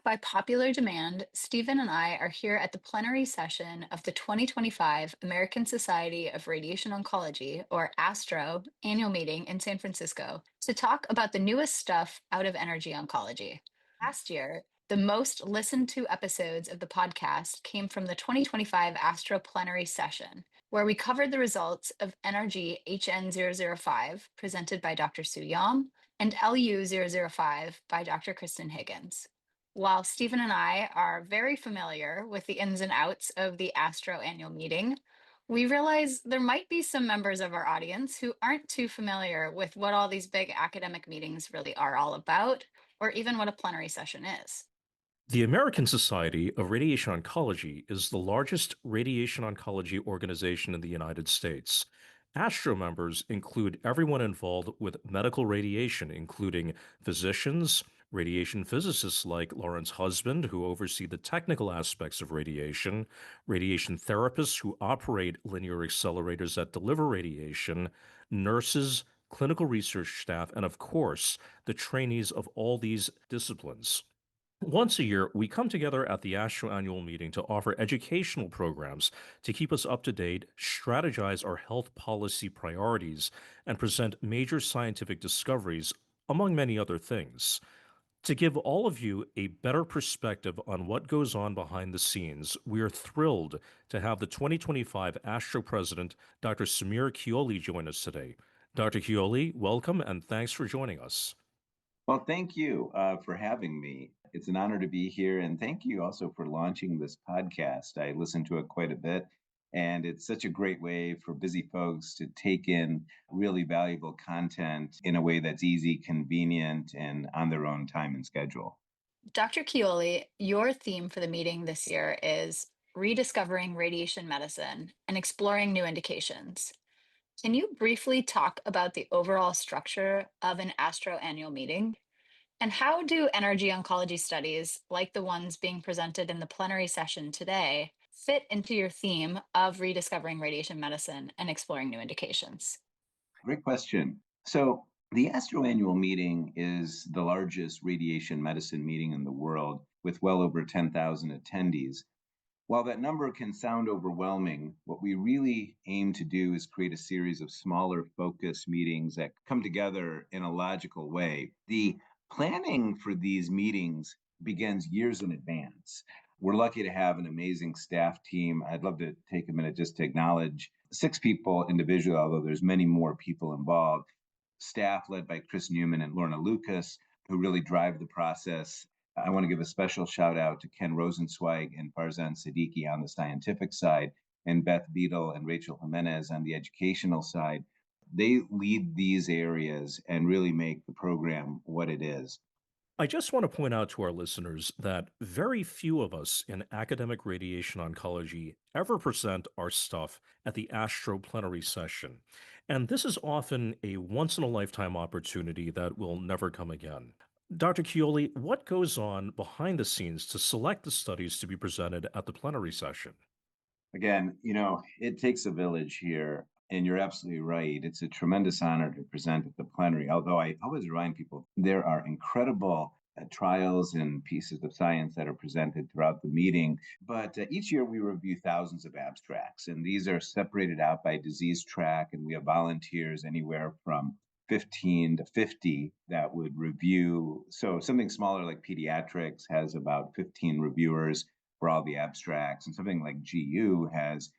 By popular demand, Stephen and I are here at the plenary session of the 2025 American Society of Radiation Oncology, or ASTRO, annual meeting in San Francisco to talk about the newest stuff out of NRG Oncology. Last year, the most listened to episodes of the podcast came from the 2025 ASTRO Plenary session, where we covered the results of NRG HN005, presented by Dr. Sue Yam, and LU005 by Dr. Kristen Higgins. While Stephen and I are very familiar with the ins and outs of the ASTRO annual meeting, we realize there might be some members of our audience who aren't too familiar with what all these big academic meetings really are all about, or even what a plenary session is. The American Society of Radiation Oncology is the largest radiation oncology organization in the United States. ASTRO members include everyone involved with medical radiation, including physicians, radiation physicists like Lauren's husband, who oversee the technical aspects of radiation therapists who operate linear accelerators that deliver radiation, nurses, clinical research staff, and of course, the trainees of all these disciplines. Once a year, we come together at the ASTRO annual meeting to offer educational programs to keep us up to date, strategize our health policy priorities, and present major scientific discoveries, among many other things. To give all of you a better perspective on what goes on behind the scenes, we are thrilled to have the 2025 ASTRO President, Dr. Samir Keole, join us today. Dr. Keole, welcome and thanks for joining us. Well, thank you for having me. It's an honor to be here. And thank you also for launching this podcast. I listen to it quite a bit. And it's such a great way for busy folks to take in really valuable content in a way that's easy, convenient, and on their own time and schedule. Dr. Keole, your theme for the meeting this year is rediscovering radiation medicine and exploring new indications. Can you briefly talk about the overall structure of an ASTRO annual meeting? And how do NRG oncology studies, like the ones being presented in the plenary session today, fit into your theme of rediscovering radiation medicine and exploring new indications? Great question. So, the ASTRO annual meeting is the largest radiation medicine meeting in the world with well over 10,000 attendees. While that number can sound overwhelming, what we really aim to do is create a series of smaller focused meetings that come together in a logical way. The planning for these meetings begins years in advance. We're lucky to have an amazing staff team. I'd love to take a minute just to acknowledge 6 people individually, although there's many more people involved. Staff led by Chris Newman and Lorna Lucas, who really drive the process. I want to give a special shout out to Ken Rosenzweig and Farzan Siddiqui on the scientific side, and Beth Beadle and Rachel Jimenez on the educational side. They lead these areas and really make the program what it is. I just want to point out to our listeners that very few of us in academic radiation oncology ever present our stuff at the ASTRO plenary session. And this is often a once in a lifetime opportunity that will never come again. Dr. Keole, what goes on behind the scenes to select the studies to be presented at the plenary session? Again, it takes a village here, and you're absolutely right. It's a tremendous honor to present at the plenary. Although I always remind people there are incredible trials and pieces of science that are presented throughout the meeting. But each year we review thousands of abstracts, and these are separated out by disease track, and we have volunteers anywhere from 15 to 50 that would review. So something smaller like pediatrics has about 15 reviewers for all the abstracts, and something like GU has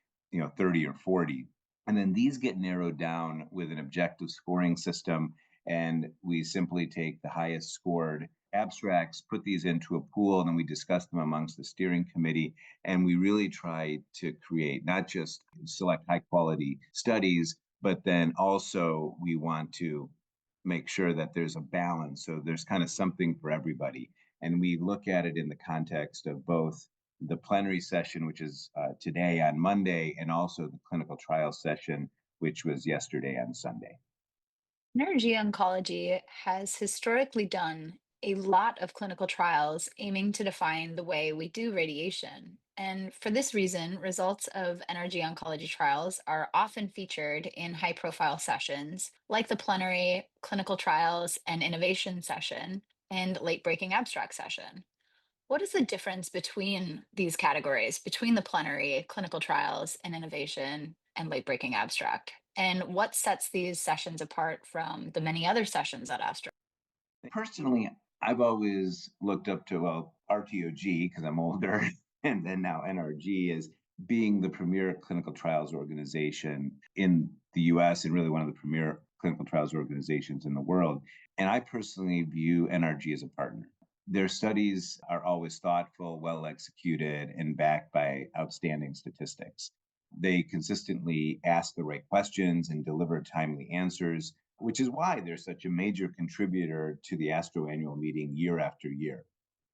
30 or 40. And then these get narrowed down with an objective scoring system, and we simply take the highest scored abstracts, put these into a pool, and then we discuss them amongst the steering committee. And we really try to create not just select high quality studies, but then also we want to make sure that there's a balance. So there's kind of something for everybody. And we look at it in the context of both the plenary session, which is today on Monday, and also the clinical trial session, which was yesterday on Sunday. NRG Oncology has historically done a lot of clinical trials aiming to define the way we do radiation. And for this reason, results of NRG Oncology trials are often featured in high profile sessions like the plenary, clinical trials, and innovation session, and late breaking abstract session. What is the difference between these categories, between the plenary, clinical trials, and innovation, and late breaking abstract? And what sets these sessions apart from the many other sessions at ASTRO? Personally, I've always looked up to, well, RTOG, because I'm older, and then now NRG is being the premier clinical trials organization in the US and really one of the premier clinical trials organizations in the world. And I personally view NRG as a partner. Their studies are always thoughtful, well executed, and backed by outstanding statistics. They consistently ask the right questions and deliver timely answers, which is why they're such a major contributor to the ASTRO annual meeting year after year.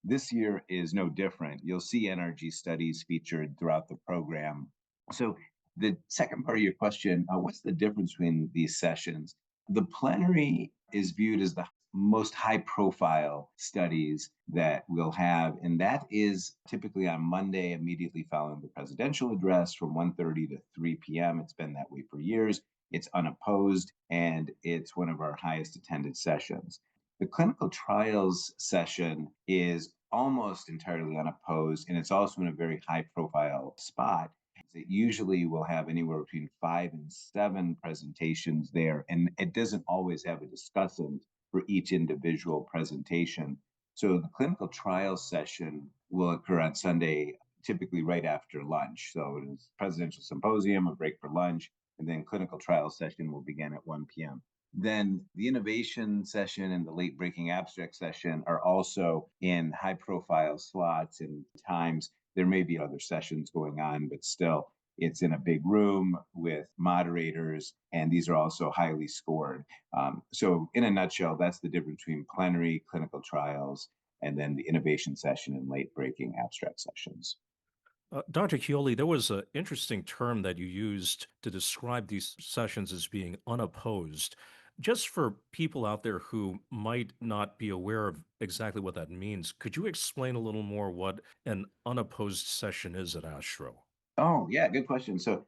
This year is no different. You'll see NRG studies featured throughout the program. So, the second part of your question, what's the difference between these sessions? The plenary is viewed as the most high profile studies that we'll have, and that is typically on Monday immediately following the presidential address from 1:30 to 3 p.m. It's been that way for years. It's unopposed, and it's one of our highest attended sessions. The clinical trials session is almost entirely unopposed, and it's also in a very high profile spot. It usually will have anywhere between 5 and 7 presentations there, and it doesn't always have a discussant for each individual presentation. So the clinical trials session will occur on Sunday, typically right after lunch. So it is presidential symposium, a break for lunch, and then clinical trial session will begin at 1 p.m. Then the innovation session and the late breaking abstract session are also in high profile slots and times. There may be other sessions going on, but still, it's in a big room with moderators, and these are also highly scored. So, in a nutshell, that's the difference between plenary, clinical trials, and then the innovation session and late breaking abstract sessions. Dr. Keole, there was an interesting term that you used to describe these sessions as being unopposed. Just for people out there who might not be aware of exactly what that means, could you explain a little more what an unopposed session is at ASTRO? Oh, yeah, good question. So,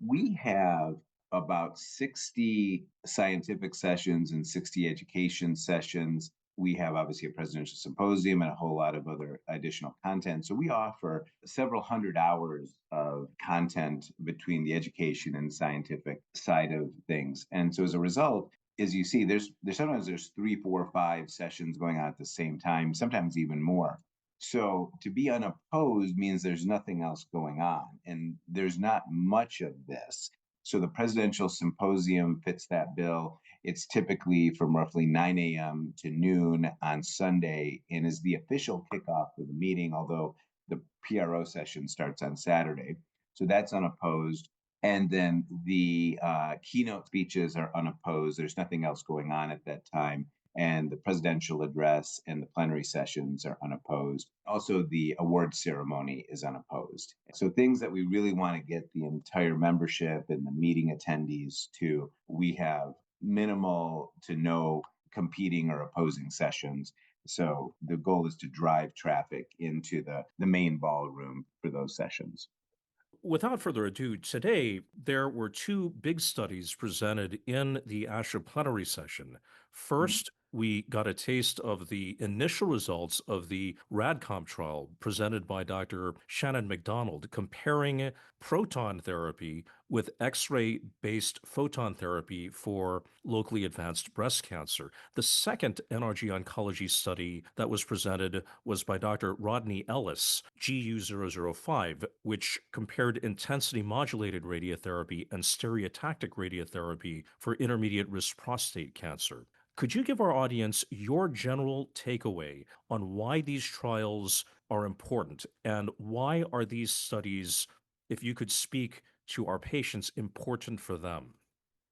we have about 60 scientific sessions and 60 education sessions. We have obviously a presidential symposium and a whole lot of other additional content. So we offer several hundred hours of content between the education and scientific side of things. And so as a result, as you see, there's sometimes there's 3, 4, 5 sessions going on at the same time, sometimes even more. So to be unopposed means there's nothing else going on, and there's not much of this. So the presidential symposium fits that bill. It's typically from roughly 9 a.m. to noon on Sunday and is the official kickoff of the meeting, although the PRO session starts on Saturday. So that's unopposed. And then the keynote speeches are unopposed. There's nothing else going on at that time, and the presidential address and the plenary sessions are unopposed. Also, the award ceremony is unopposed. So, things that we really want to get the entire membership and the meeting attendees to, we have minimal to no competing or opposing sessions. So, the goal is to drive traffic into the main ballroom for those sessions. Without further ado, today there were two big studies presented in the ASHA plenary session. First, we got a taste of the initial results of the RadComp trial presented by Dr. Shannon MacDonald, comparing proton therapy with X-ray based photon therapy for locally advanced breast cancer. The second NRG Oncology study that was presented was by Dr. Rodney Ellis, GU005, which compared intensity modulated radiotherapy and stereotactic radiotherapy for intermediate risk prostate cancer. Could you give our audience your general takeaway on why these trials are important and why are these studies, if you could speak to our patients, important for them?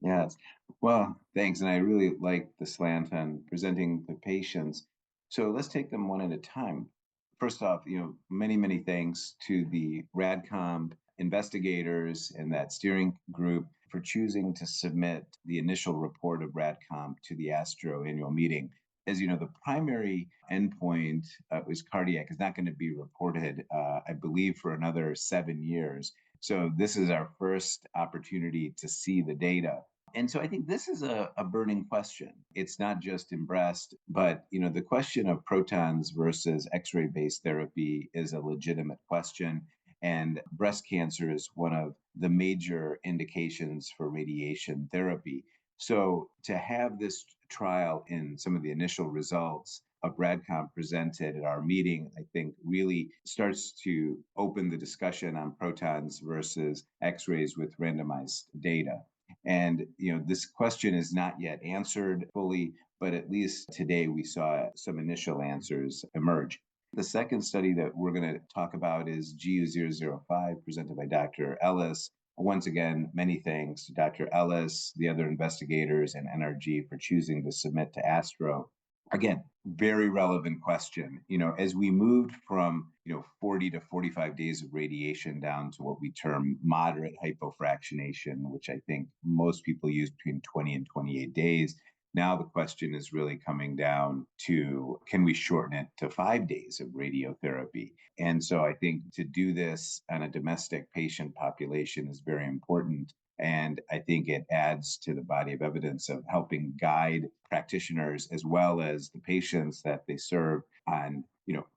Yes. Well, thanks. And I really like the slant on presenting the patients. So let's take them one at a time. First off, many, many thanks to the RadComp investigators and that steering group for choosing to submit the initial report of RadComp to the ASTRO annual meeting. As you know, the primary endpoint was cardiac, is not going to be reported, I believe, for another 7 years. So this is our first opportunity to see the data. And so I think this is a burning question. It's not just in breast, but the question of protons versus X-ray based therapy is a legitimate question. And breast cancer is one of the major indications for radiation therapy. So to have this trial in some of the initial results of RadComp presented at our meeting, I think really starts to open the discussion on protons versus X-rays with randomized data. And this question is not yet answered fully, but at least today we saw some initial answers emerge. The second study that we're going to talk about is GU005, presented by Dr. Ellis. Once again, many thanks to Dr. Ellis, the other investigators, and NRG for choosing to submit to ASTRO. Again, very relevant question. As we moved from 40 to 45 days of radiation down to what we term moderate hypofractionation, which I think most people use between 20 and 28 days. Now the question is really coming down to, can we shorten it to 5 days of radiotherapy? And so I think to do this on a domestic patient population is very important. And I think it adds to the body of evidence of helping guide practitioners as well as the patients that they serve on,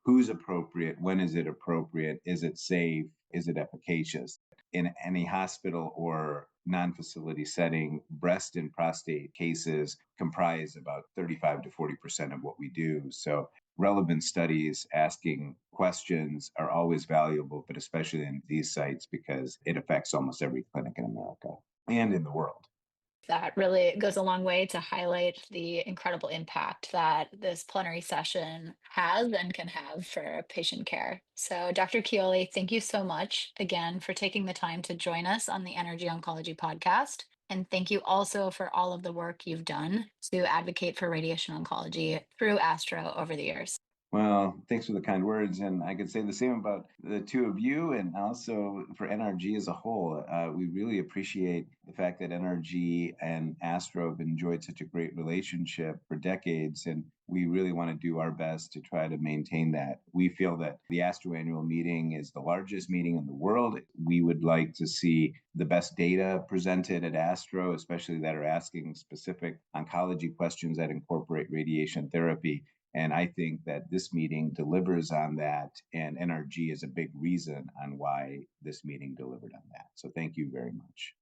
who's appropriate, when is it appropriate, is it safe, is it efficacious? In any hospital or non-facility setting, breast and prostate cases comprise about 35 to 40% of what we do. So relevant studies asking questions are always valuable, but especially in these sites because it affects almost every clinic in America and in the world. That really goes a long way to highlight the incredible impact that this plenary session has and can have for patient care. So, Dr. Keole, thank you so much again for taking the time to join us on the NRG Oncology Podcast. And thank you also for all of the work you've done to advocate for radiation oncology through ASTRO over the years. Well, thanks for the kind words. And I could say the same about the two of you and also for NRG as a whole. We really appreciate the fact that NRG and ASTRO have enjoyed such a great relationship for decades. And we really want to do our best to try to maintain that. We feel that the ASTRO annual meeting is the largest meeting in the world. We would like to see the best data presented at ASTRO, especially that are asking specific oncology questions that incorporate radiation therapy. And I think that this meeting delivers on that, and NRG is a big reason on why this meeting delivered on that. So thank you very much.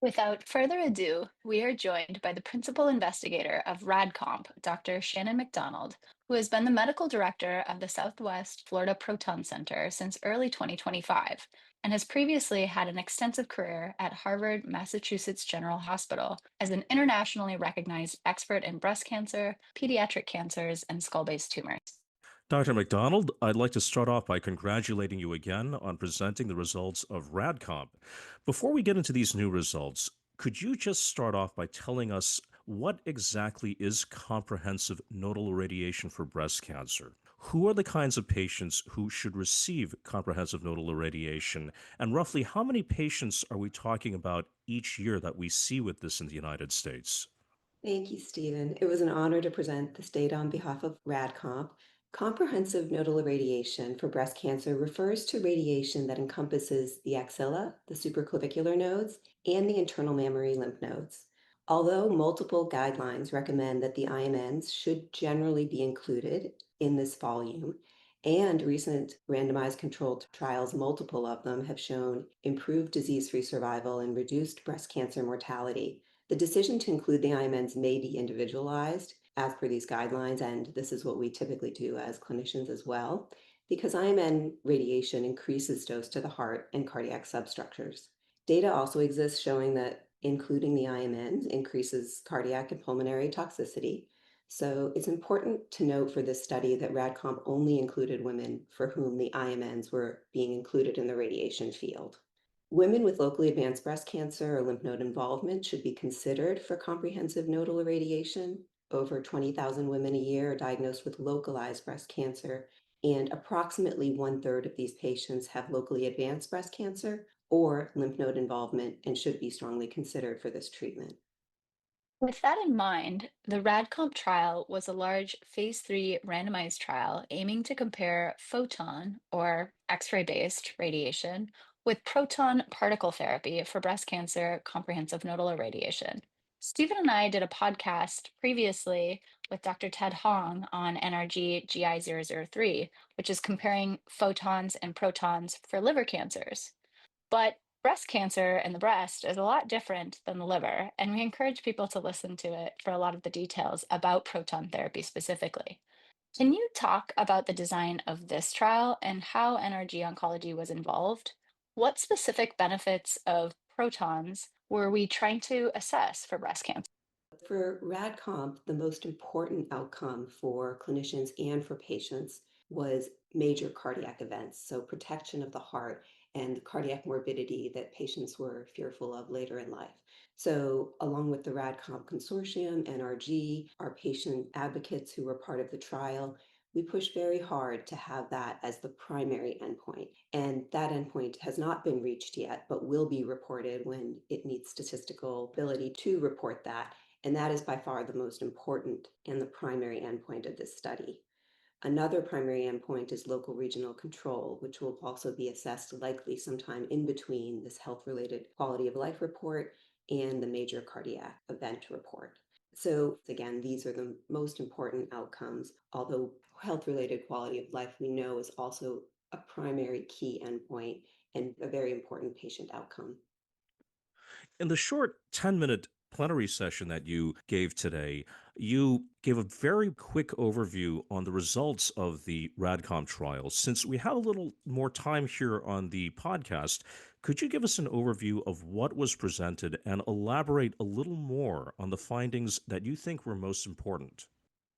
Without further ado, we are joined by the principal investigator of RadComp, Dr. Shannon MacDonald, who has been the medical director of the Southwest Florida Proton Center since early 2025 and has previously had an extensive career at Harvard, Massachusetts General Hospital as an internationally recognized expert in breast cancer, pediatric cancers, and skull-based tumors. Dr. MacDonald, I'd like to start off by congratulating you again on presenting the results of RadComp. Before we get into these new results, could you just start off by telling us what exactly is comprehensive nodal irradiation for breast cancer? Who are the kinds of patients who should receive comprehensive nodal irradiation? And roughly how many patients are we talking about each year that we see with this in the United States? Thank you, Stephen. It was an honor to present this data on behalf of RadComp. Comprehensive nodal irradiation for breast cancer refers to radiation that encompasses the axilla, the supraclavicular nodes, and the internal mammary lymph nodes. Although multiple guidelines recommend that the IMNs should generally be included in this volume, and recent randomized controlled trials, multiple of them, have shown improved disease-free survival and reduced breast cancer mortality. The decision to include the IMNs may be individualized as per these guidelines, and this is what we typically do as clinicians as well, because IMN radiation increases dose to the heart and cardiac substructures. Data also exists showing that including the IMNs increases cardiac and pulmonary toxicity. So it's important to note for this study that RadComp only included women for whom the IMNs were being included in the radiation field. Women with locally advanced breast cancer or lymph node involvement should be considered for comprehensive nodal irradiation. Over 20,000 women a year are diagnosed with localized breast cancer, and approximately 1/3 of these patients have locally advanced breast cancer or lymph node involvement and should be strongly considered for this treatment. With that in mind, the RadComp trial was a large phase 3 randomized trial aiming to compare photon or X-ray based radiation with proton particle therapy for breast cancer comprehensive nodal irradiation. Stephen and I did a podcast previously with Dr. Ted Hong on NRG GI003, which is comparing photons and protons for liver cancers. But breast cancer in the breast is a lot different than the liver, and we encourage people to listen to it for a lot of the details about proton therapy specifically. Can you talk about the design of this trial and how NRG Oncology was involved? What specific benefits of protons were we trying to assess for breast cancer? For RadComp, the most important outcome for clinicians and for patients was major cardiac events, so protection of the heart and the cardiac morbidity that patients were fearful of later in life. So, along with the RadComp Consortium, NRG, our patient advocates who were part of the trial, we pushed very hard to have that as the primary endpoint. And that endpoint has not been reached yet, but will be reported when it meets statistical ability to report that. And that is by far the most important and the primary endpoint of this study. Another primary endpoint is local regional control, which will also be assessed likely sometime in between this health-related quality of life report and the major cardiac event report. So again, these are the most important outcomes, although health-related quality of life we know is also a primary key endpoint and a very important patient outcome. In the short 10-minute plenary session that you gave today, you gave a very quick overview on the results of the RadComp trial. Since we have a little more time here on the podcast, could you give us an overview of what was presented and elaborate a little more on the findings that you think were most important?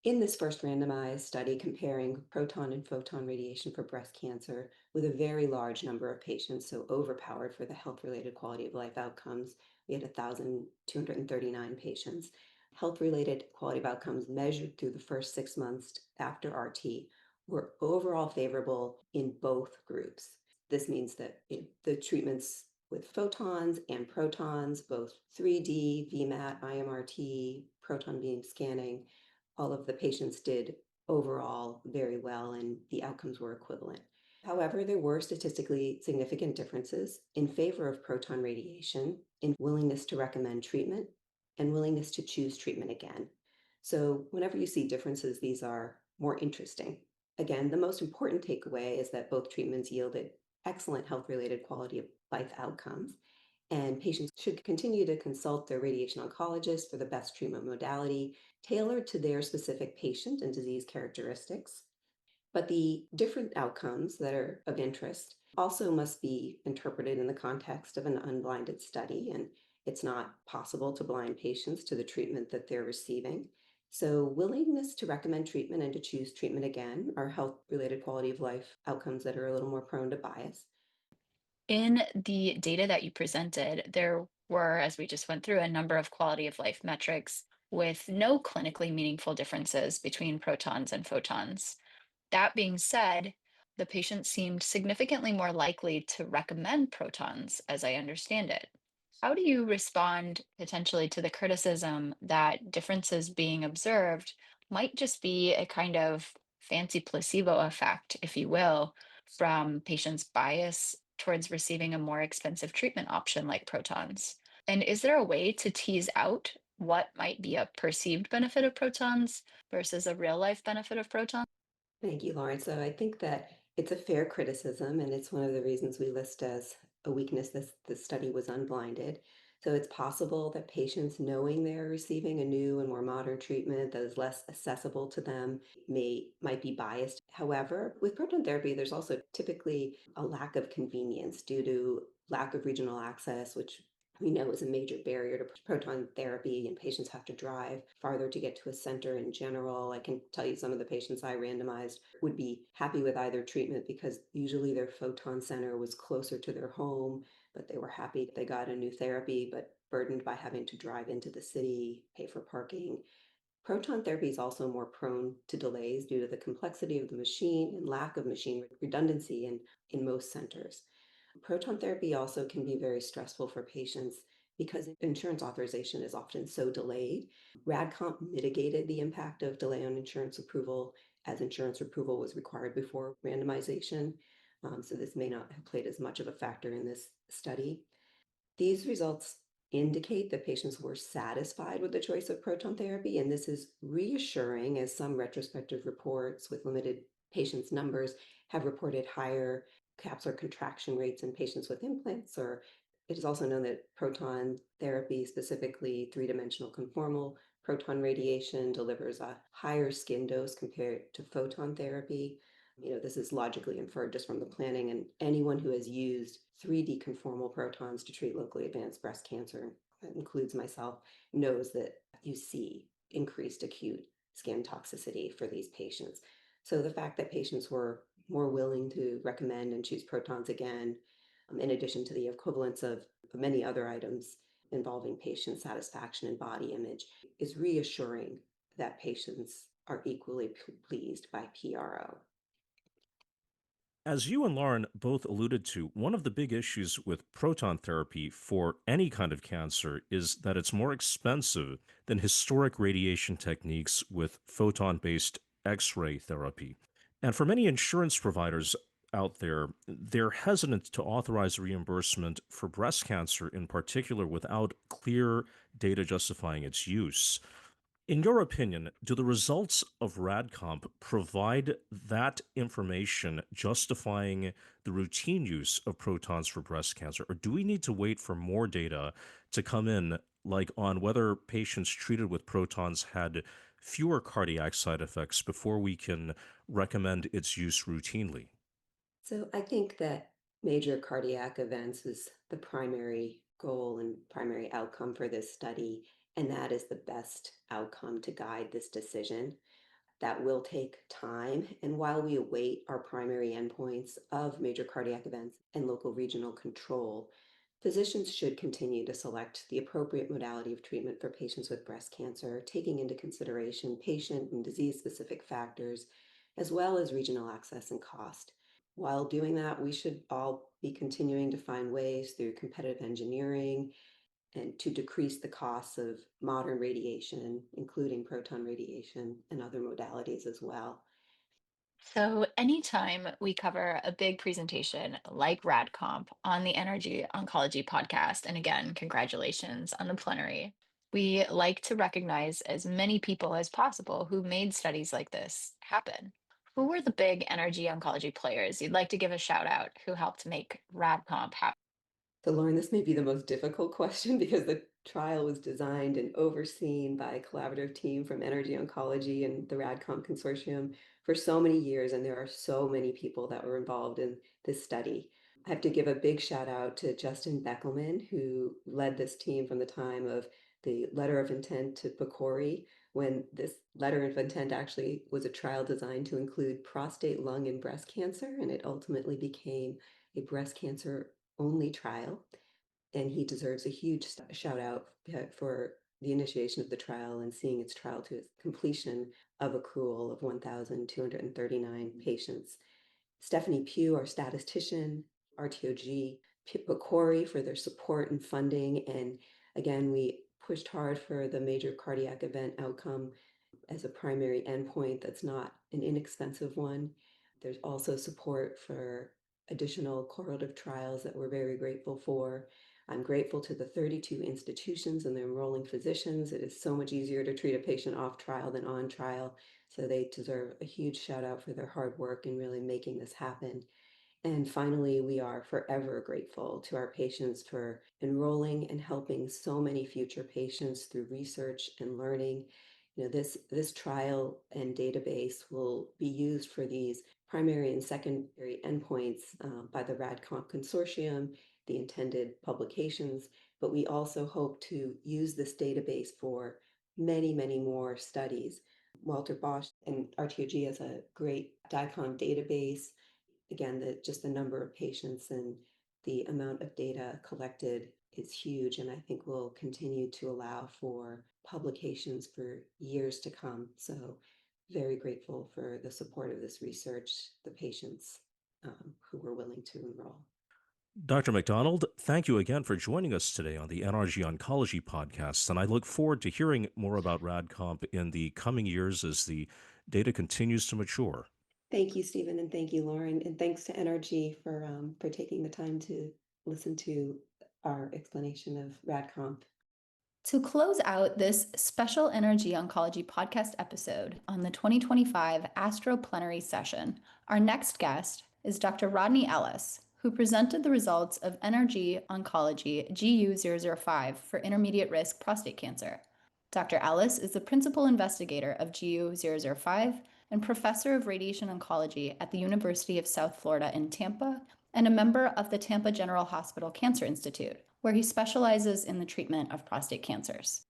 In this first randomized study comparing proton and photon radiation for breast cancer with a very large number of patients, so overpowered for the health-related quality of life outcomes, we had 1,239 patients. Health-related quality of outcomes measured through the first 6 months after RT were overall favorable in both groups. This means that the treatments with photons and protons, both 3D, VMAT, IMRT, proton beam scanning, all of the patients did overall very well and the outcomes were equivalent. However, there were statistically significant differences in favor of proton radiation in willingness to recommend treatment and willingness to choose treatment again. So whenever you see differences, these are more interesting. Again, the most important takeaway is that both treatments yielded excellent health-related quality of life outcomes, and patients should continue to consult their radiation oncologist for the best treatment modality tailored to their specific patient and disease characteristics. But the different outcomes that are of interest also must be interpreted in the context of an unblinded study, and it's not possible to blind patients to the treatment that they're receiving. So willingness to recommend treatment and to choose treatment again are health-related quality of life outcomes that are a little more prone to bias. In the data that you presented, there were, as we just went through, a number of quality of life metrics with no clinically meaningful differences between protons and photons. That being said, the patient seemed significantly more likely to recommend protons, as I understand it. How do you respond potentially to the criticism that differences being observed might just be a kind of fancy placebo effect, if you will, from patients' bias towards receiving a more expensive treatment option like protons? And is there a way to tease out what might be a perceived benefit of protons versus a real life benefit of protons? Thank you, Lauren. So I think that it's a fair criticism, and it's one of the reasons we list as a weakness this study was unblinded. So it's possible that patients, knowing they're receiving a new and more modern treatment that is less accessible to them, might be biased. However, with proton therapy, there's also typically a lack of convenience due to lack of regional access, which we know is a major barrier to proton therapy, and patients have to drive farther to get to a center in general. I can tell you some of the patients I randomized would be happy with either treatment because usually their photon center was closer to their home, but they were happy they got a new therapy, but burdened by having to drive into the city, pay for parking. Proton therapy is also more prone to delays due to the complexity of the machine and lack of machine redundancy in most centers. Proton therapy also can be very stressful for patients because insurance authorization is often so delayed. RadComp mitigated the impact of delay on insurance approval as insurance approval was required before randomization. So this may not have played as much of a factor in this study. These results indicate that patients were satisfied with the choice of proton therapy, and this is reassuring as some retrospective reports with limited patients' numbers have reported higher capsular contraction rates in patients with implants, or it is also known that proton therapy, specifically three-dimensional conformal proton radiation, delivers a higher skin dose compared to photon therapy. This is logically inferred just from the planning, and anyone who has used 3D conformal protons to treat locally advanced breast cancer, that includes myself, knows that you see increased acute skin toxicity for these patients. So the fact that patients were more willing to recommend and choose protons again, in addition to the equivalence of many other items involving patient satisfaction and body image, is reassuring that patients are equally pleased by PRO. As you and Lauren both alluded to, one of the big issues with proton therapy for any kind of cancer is that it's more expensive than historic radiation techniques with photon based X ray therapy. And for many insurance providers out there, they're hesitant to authorize reimbursement for breast cancer in particular without clear data justifying its use. In your opinion, do the results of RadComp provide that information justifying the routine use of protons for breast cancer, or do we need to wait for more data to come in, like on whether patients treated with protons had fewer cardiac side effects before we can recommend its use routinely? So I think that major cardiac events was the primary goal and primary outcome for this study, and that is the best outcome to guide this decision. That will take time, and while we await our primary endpoints of major cardiac events and local regional control, physicians should continue to select the appropriate modality of treatment for patients with breast cancer, taking into consideration patient and disease-specific factors, as well as regional access and cost. While doing that, we should all be continuing to find ways through competitive engineering and to decrease the costs of modern radiation, including proton radiation and other modalities as well. So, anytime we cover a big presentation like RadComp on the NRG Oncology Podcast, and again, congratulations on the plenary, we like to recognize as many people as possible who made studies like this happen. Who were the big NRG oncology players you'd like to give a shout out who helped make RadComp happen? So, Lauren, this may be the most difficult question because the trial was designed and overseen by a collaborative team from NRG Oncology and the RadComp Consortium for so many years, and there are so many people that were involved in this study. I have to give a big shout out to Justin Beckelman, who led this team from the time of the letter of intent to PCORI, when this letter of intent actually was a trial designed to include prostate, lung, and breast cancer, and it ultimately became a breast cancer only trial, and he deserves a huge shout out for the initiation of the trial and seeing its trial to its completion of accrual of 1,239 patients. Stephanie Pugh, our statistician, RTOG, Picori for their support and funding. And again, we pushed hard for the major cardiac event outcome as a primary endpoint that's not an inexpensive one. There's also support for additional correlative trials that we're very grateful for. I'm grateful to the 32 institutions and the enrolling physicians. It is so much easier to treat a patient off trial than on trial, so they deserve a huge shout out for their hard work in really making this happen. And finally, we are forever grateful to our patients for enrolling and helping so many future patients through research and learning. This trial and database will be used for these primary and secondary endpoints by the RadComp consortium, the intended publications, but we also hope to use this database for many, many more studies. Walter Bosch and RTOG has a great DICOM database. Again, just the number of patients and the amount of data collected is huge, and I think will continue to allow for publications for years to come. So very grateful for the support of this research, the patients who were willing to enroll. Dr. MacDonald, thank you again for joining us today on the NRG Oncology Podcast, and I look forward to hearing more about RadComp in the coming years as the data continues to mature. Thank you, Stephen, and thank you, Lauren, and thanks to NRG for taking the time to listen to our explanation of RadComp. To close out this special NRG Oncology Podcast episode on the 2025 ASTRO Plenary session, our next guest is Dr. Rodney Ellis, who presented the results of NRG Oncology GU005 for intermediate risk prostate cancer. Dr. Ellis is the principal investigator of GU005 and professor of radiation oncology at the University of South Florida in Tampa and a member of the Tampa General Hospital Cancer Institute, where he specializes in the treatment of prostate cancers.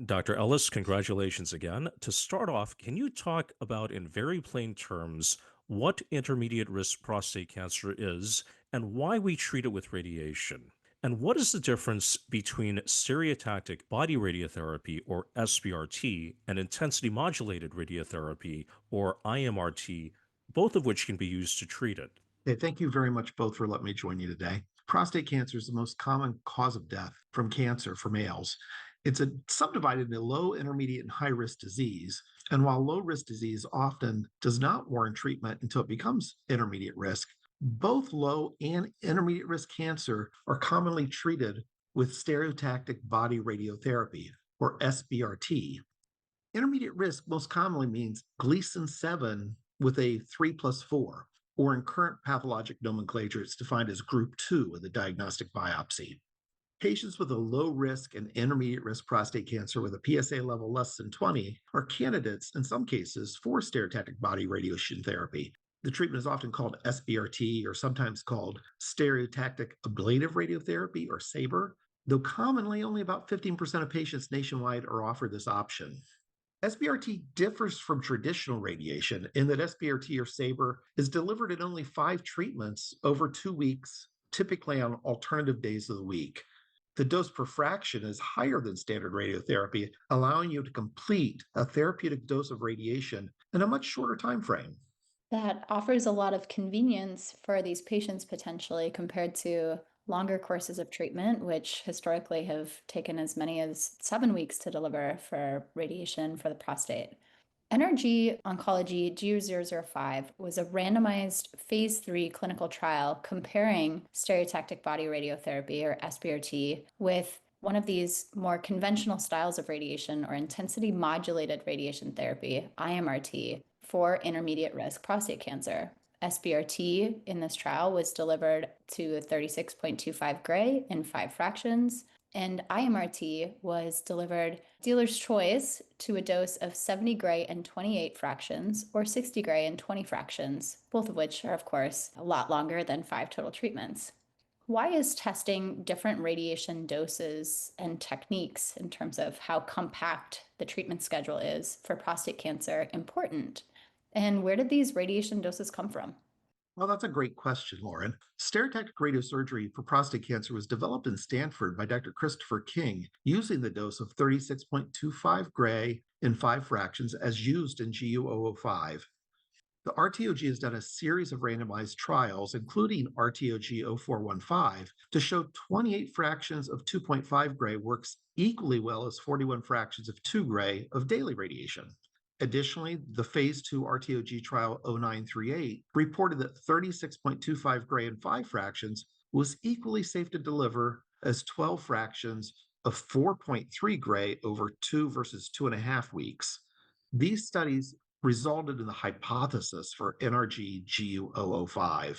Dr. Ellis, congratulations again. To start off, can you talk about, in very plain terms, what intermediate risk prostate cancer is and why we treat it with radiation? And what is the difference between stereotactic body radiotherapy, or SBRT, and intensity modulated radiotherapy, or IMRT, both of which can be used to treat it? Hey, thank you very much both for letting me join you today. Prostate cancer is the most common cause of death from cancer for males. It's subdivided into low, intermediate, and high risk disease. And while low risk disease often does not warrant treatment until it becomes intermediate risk, both low and intermediate risk cancer are commonly treated with stereotactic body radiotherapy, or SBRT. Intermediate risk most commonly means Gleason 7 with a 3+4, or in current pathologic nomenclature, it's defined as group 2 of the diagnostic biopsy. Patients with a low risk and intermediate risk prostate cancer with a PSA level less than 20 are candidates, in some cases, for stereotactic body radiation therapy. The treatment is often called SBRT, or sometimes called stereotactic ablative radiotherapy, or SABR, though commonly only about 15% of patients nationwide are offered this option. SBRT differs from traditional radiation in that SBRT, or SABR, is delivered in only 5 treatments over 2 weeks, typically on alternative days of the week. The dose per fraction is higher than standard radiotherapy, allowing you to complete a therapeutic dose of radiation in a much shorter time frame. That offers a lot of convenience for these patients potentially compared to longer courses of treatment, which historically have taken as many as 7 weeks to deliver for radiation for the prostate. NRG Oncology GU005 was a randomized phase 3 clinical trial comparing stereotactic body radiotherapy, or SBRT, with one of these more conventional styles of radiation, or intensity modulated radiation therapy, IMRT, for intermediate risk prostate cancer. SBRT in this trial was delivered to 36.25 gray in 5 fractions, and IMRT was delivered dealer's choice to a dose of 70 gray and 28 fractions, or 60 gray and 20 fractions, both of which are, of course, a lot longer than 5 total treatments. Why is testing different radiation doses and techniques in terms of how compact the treatment schedule is for prostate cancer important? And where did these radiation doses come from? Well, that's a great question, Lauren. Stereotactic radiosurgery for prostate cancer was developed in Stanford by Dr. Christopher King using the dose of 36.25 gray in 5 fractions as used in GU005. The RTOG has done a series of randomized trials, including RTOG 0415, to show 28 fractions of 2.5 gray works equally well as 41 fractions of 2 gray of daily radiation. Additionally, the phase 2 RTOG trial 0938 reported that 36.25 gray in 5 fractions was equally safe to deliver as 12 fractions of 4.3 gray over 2 versus 2.5 weeks. These studies resulted in the hypothesis for NRG GU005.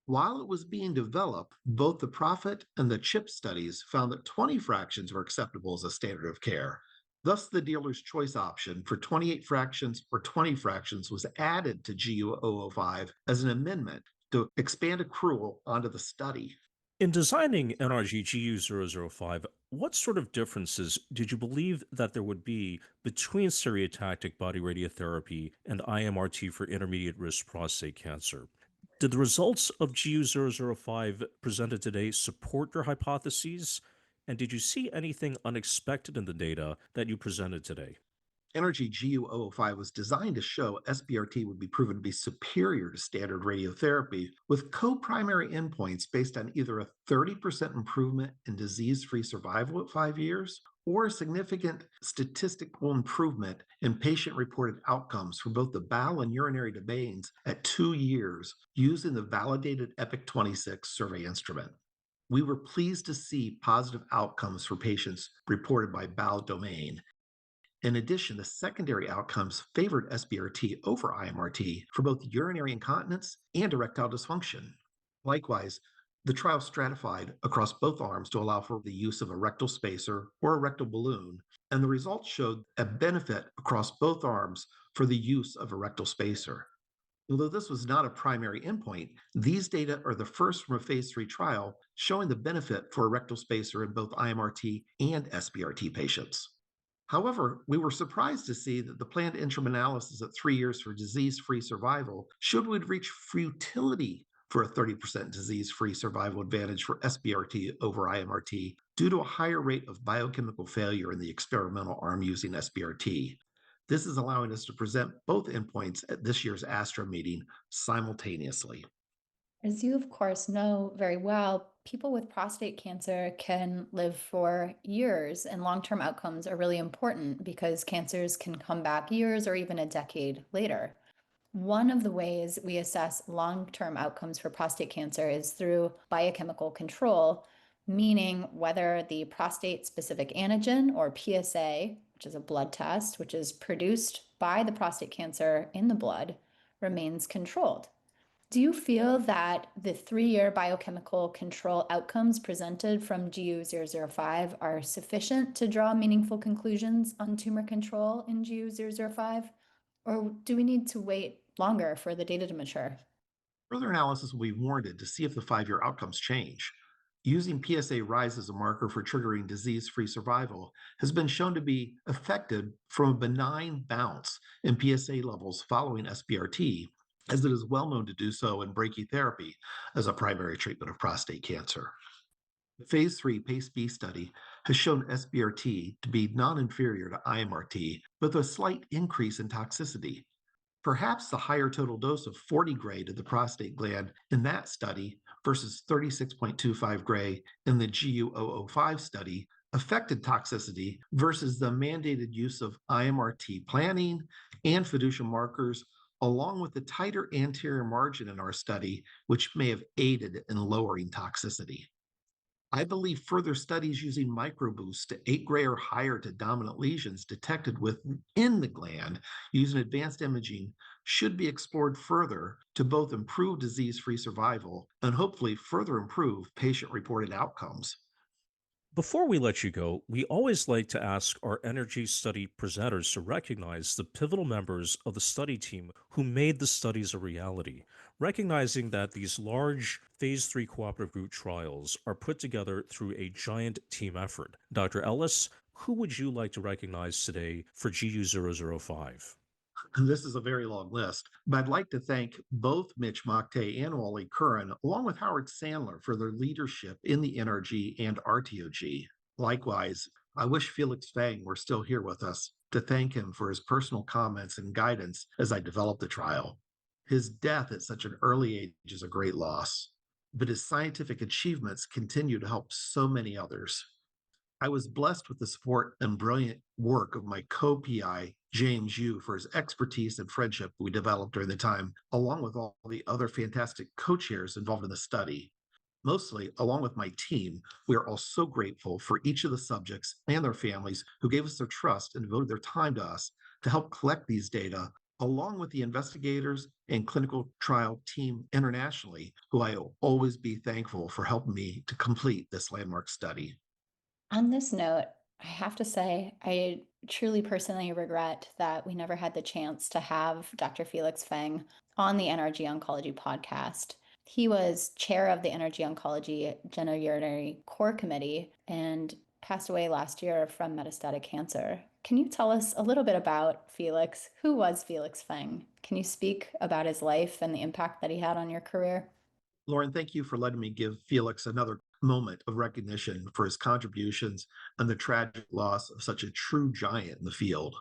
While it was being developed, both the PROPHET and the CHIP studies found that 20 fractions were acceptable as a standard of care. Thus, the dealer's choice option for 28 fractions or 20 fractions was added to GU005 as an amendment to expand accrual onto the study. In designing NRG GU005, what sort of differences did you believe that there would be between stereotactic body radiotherapy and IMRT for intermediate risk prostate cancer? Did the results of GU005 presented today support your hypotheses? And did you see anything unexpected in the data that you presented today? NRG GU005 was designed to show SBRT would be proven to be superior to standard radiotherapy, with co-primary endpoints based on either a 30% improvement in disease-free survival at 5 years, or a significant statistical improvement in patient-reported outcomes for both the bowel and urinary domains at 2 years using the validated EPIC 26 survey instrument. We were pleased to see positive outcomes for patients reported by bowel domain. In addition, the secondary outcomes favored SBRT over IMRT for both urinary incontinence and erectile dysfunction. Likewise, the trial stratified across both arms to allow for the use of a rectal spacer or a rectal balloon, and the results showed a benefit across both arms for the use of a rectal spacer. Although this was not a primary endpoint, these data are the first from a phase 3 trial showing the benefit for a rectal spacer in both IMRT and SBRT patients. However, we were surprised to see that the planned interim analysis at 3 years for disease-free survival showed we'd reach futility for a 30% disease-free survival advantage for SBRT over IMRT due to a higher rate of biochemical failure in the experimental arm using SBRT. This is allowing us to present both endpoints at this year's ASTRO meeting simultaneously. As you, of course, know very well, people with prostate cancer can live for years, and long-term outcomes are really important because cancers can come back years or even a decade later. One of the ways we assess long-term outcomes for prostate cancer is through biochemical control, meaning whether the prostate-specific antigen, or PSA, which is a blood test, which is produced by the prostate cancer in the blood, remains controlled. Do you feel that the 3-year biochemical control outcomes presented from GU005 are sufficient to draw meaningful conclusions on tumor control in GU005? Or do we need to wait longer for the data to mature? Further analysis will be warranted to see if the 5-year outcomes change. Using PSA rise as a marker for triggering disease-free survival has been shown to be effective from a benign bounce in PSA levels following SBRT, as it is well known to do so in brachytherapy as a primary treatment of prostate cancer. The phase 3 PACE-B study has shown SBRT to be non-inferior to IMRT, with a slight increase in toxicity. Perhaps the higher total dose of 40 gray to the prostate gland in that study versus 36.25 gray in the GU005 study affected toxicity versus the mandated use of IMRT planning and fiducial markers, along with the tighter anterior margin in our study, which may have aided in lowering toxicity. I believe further studies using microboosts to 8 gray or higher to dominant lesions detected within the gland using advanced imaging should be explored further to both improve disease-free survival and hopefully further improve patient-reported outcomes. Before we let you go, we always like to ask our energy study presenters to recognize the pivotal members of the study team who made the studies a reality, recognizing that these large phase 3 cooperative group trials are put together through a giant team effort. Dr. Ellis, who would you like to recognize today for GU005? This is a very long list, but I'd like to thank both Mitch Mokte and Wally Curran, along with Howard Sandler, for their leadership in the NRG and RTOG. Likewise, I wish Felix Fang were still here with us to thank him for his personal comments and guidance as I developed the trial. His death at such an early age is a great loss, but his scientific achievements continue to help so many others. I was blessed with the support and brilliant work of my co-PI, James Yu, for his expertise and friendship we developed during the time, along with all the other fantastic co-chairs involved in the study. Mostly, along with my team, we are all so grateful for each of the subjects and their families who gave us their trust and devoted their time to us to help collect these data, along with the investigators and clinical trial team internationally, who I will always be thankful for helping me to complete this landmark study. On this note, I have to say, I truly personally regret that we never had the chance to have Dr. Felix Fang on the NRG Oncology podcast. He was chair of the NRG Oncology Genourinary Core Committee and passed away last year from metastatic cancer. Can you tell us a little bit about Felix? Who was Felix Fang? Can you speak about his life and the impact that he had on your career? Lauren, thank you for letting me give Felix another moment of recognition for his contributions and the tragic loss of such a true giant in the field.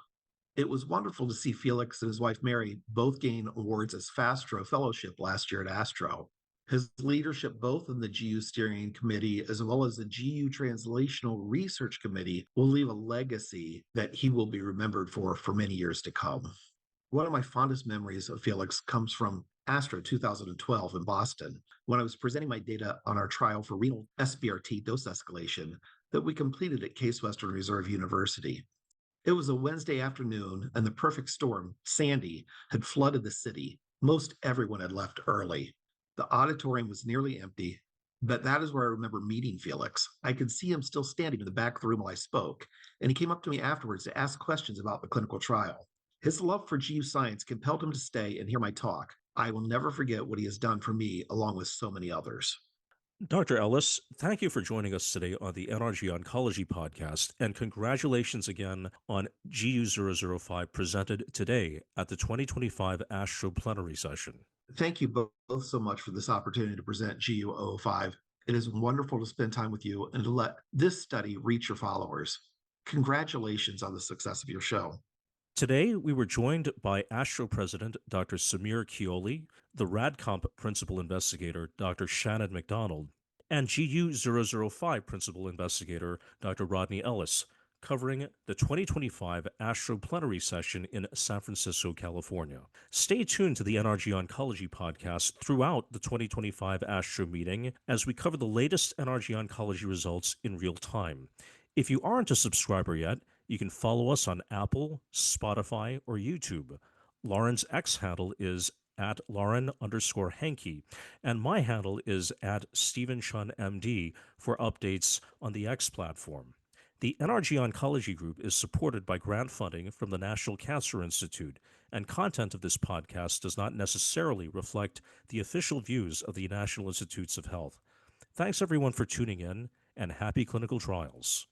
It was wonderful to see Felix and his wife Mary both gain awards as FASTRO Fellowship last year at ASTRO. His leadership both in the GU Steering Committee as well as the GU Translational Research Committee will leave a legacy that he will be remembered for many years to come. One of my fondest memories of Felix comes from ASTRO 2012 in Boston when I was presenting my data on our trial for renal SBRT dose escalation that we completed at Case Western Reserve University. It was a Wednesday afternoon, and the perfect storm, Sandy, had flooded the city. Most everyone had left early. The auditorium was nearly empty, but that is where I remember meeting Felix. I could see him still standing in the back of the room while I spoke, and he came up to me afterwards to ask questions about the clinical trial. His love for GU science compelled him to stay and hear my talk. I will never forget what he has done for me, along with so many others. Dr. Ellis, thank you for joining us today on the NRG Oncology Podcast, and congratulations again on GU005 presented today at the 2025 ASTRO Plenary Session. Thank you both so much for this opportunity to present GU005. It is wonderful to spend time with you and to let this study reach your followers. Congratulations on the success of your show. Today, we were joined by ASTRO President Dr. Samir Keole, the RadComp Principal Investigator Dr. Shannon MacDonald, and GU005 Principal Investigator Dr. Rodney Ellis, covering the 2025 ASTRO Plenary Session in San Francisco, California. Stay tuned to the NRG Oncology Podcast throughout the 2025 ASTRO meeting as we cover the latest NRG Oncology results in real time. If you aren't a subscriber yet, you can follow us on Apple, Spotify, or YouTube. Lauren's X handle is at Lauren_Hankey, and my handle is at StephenShunMD for updates on the X platform. The NRG Oncology Group is supported by grant funding from the National Cancer Institute, and content of this podcast does not necessarily reflect the official views of the National Institutes of Health. Thanks everyone for tuning in, and happy clinical trials.